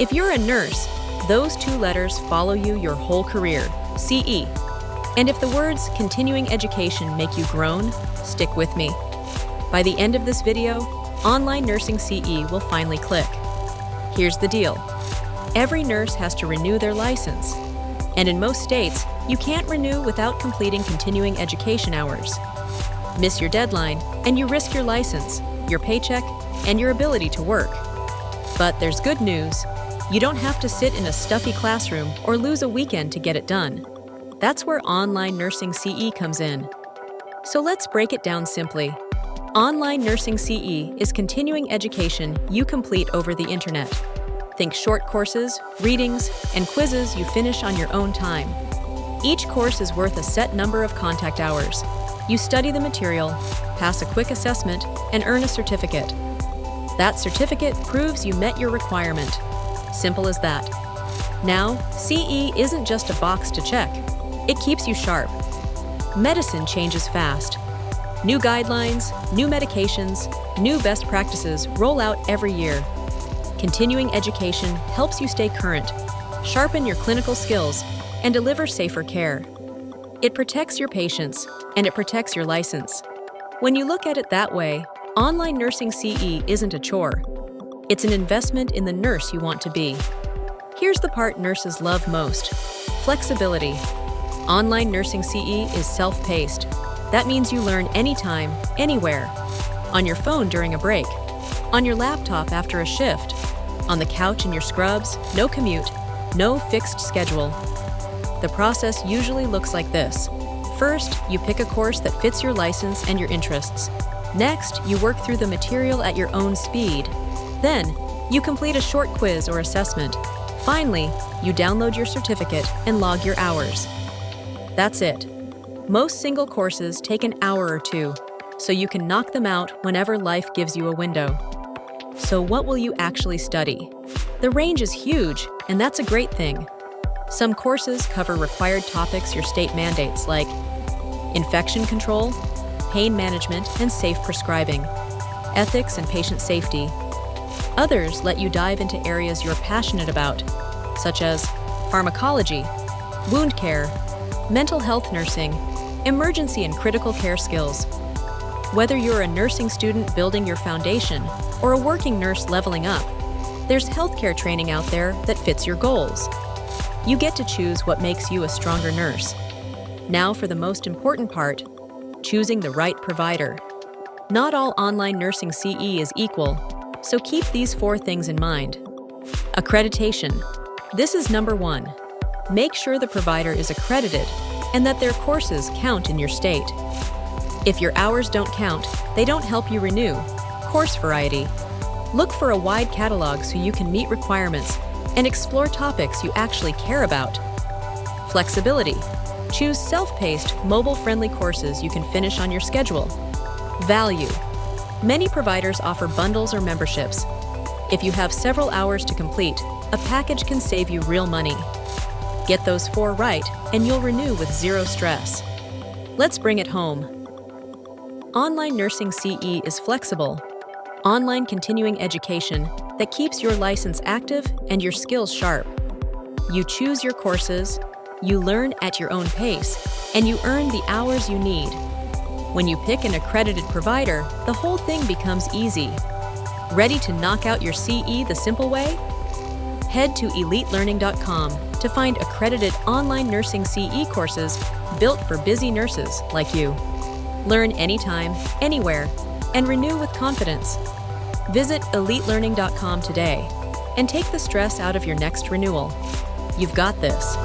If you're a nurse, those two letters follow you your whole career, CE. And if the words continuing education make you groan, stick with me. By the end of this video, online nursing CE will finally click. Here's the deal. Every nurse has to renew their license. And in most states, you can't renew without completing continuing education hours. Miss your deadline, and you risk your license, your paycheck, and your ability to work. But there's good news. You don't have to sit in a stuffy classroom or lose a weekend to get it done. That's where online nursing CE comes in. So let's break it down simply. Online nursing CE is continuing education you complete over the internet. Think short courses, readings, and quizzes you finish on your own time. Each course is worth a set number of contact hours. You study the material, pass a quick assessment, and earn a certificate. That certificate proves you met your requirement. Simple as that. Now, CE isn't just a box to check. It keeps you sharp. Medicine changes fast. New guidelines, new medications, new best practices roll out every year. Continuing education helps you stay current, sharpen your clinical skills, and deliver safer care. It protects your patients, and it protects your license. When you look at it that way, online nursing CE isn't a chore. It's an investment in the nurse you want to be. Here's the part nurses love most: flexibility. Online nursing CE is self-paced. That means you learn anytime, anywhere. On your phone during a break. On your laptop after a shift. On the couch in your scrubs, no commute, no fixed schedule. The process usually looks like this. First, you pick a course that fits your license and your interests. Next, you work through the material at your own speed. Then, you complete a short quiz or assessment. Finally, you download your certificate and log your hours. That's it. Most single courses take an hour or two, so you can knock them out whenever life gives you a window. So what will you actually study? The range is huge, and that's a great thing. Some courses cover required topics your state mandates, like infection control, pain management and safe prescribing, ethics and patient safety. Others let you dive into areas you're passionate about, such as pharmacology, wound care, mental health nursing, emergency and critical care skills. Whether you're a nursing student building your foundation or a working nurse leveling up, there's healthcare training out there that fits your goals. You get to choose what makes you a stronger nurse. Now for the most important part, choosing the right provider. Not all online nursing CE is equal, so keep these 4 things in mind. Accreditation. This is number 1. Make sure the provider is accredited and that their courses count in your state. If your hours don't count, they don't help you renew. Course variety. Look for a wide catalog so you can meet requirements and explore topics you actually care about. Flexibility. Choose self-paced, mobile-friendly courses you can finish on your schedule. Value. Many providers offer bundles or memberships. If you have several hours to complete, a package can save you real money. Get those 4 right, and you'll renew with zero stress. Let's bring it home. Online nursing CE is flexible. Online continuing education that keeps your license active and your skills sharp. You choose your courses, you learn at your own pace, and you earn the hours you need. When you pick an accredited provider, the whole thing becomes easy. Ready to knock out your CE the simple way? Head to elitelearning.com to find accredited online nursing CE courses built for busy nurses like you. Learn anytime, anywhere, and renew with confidence. Visit elitelearning.com today and take the stress out of your next renewal. You've got this.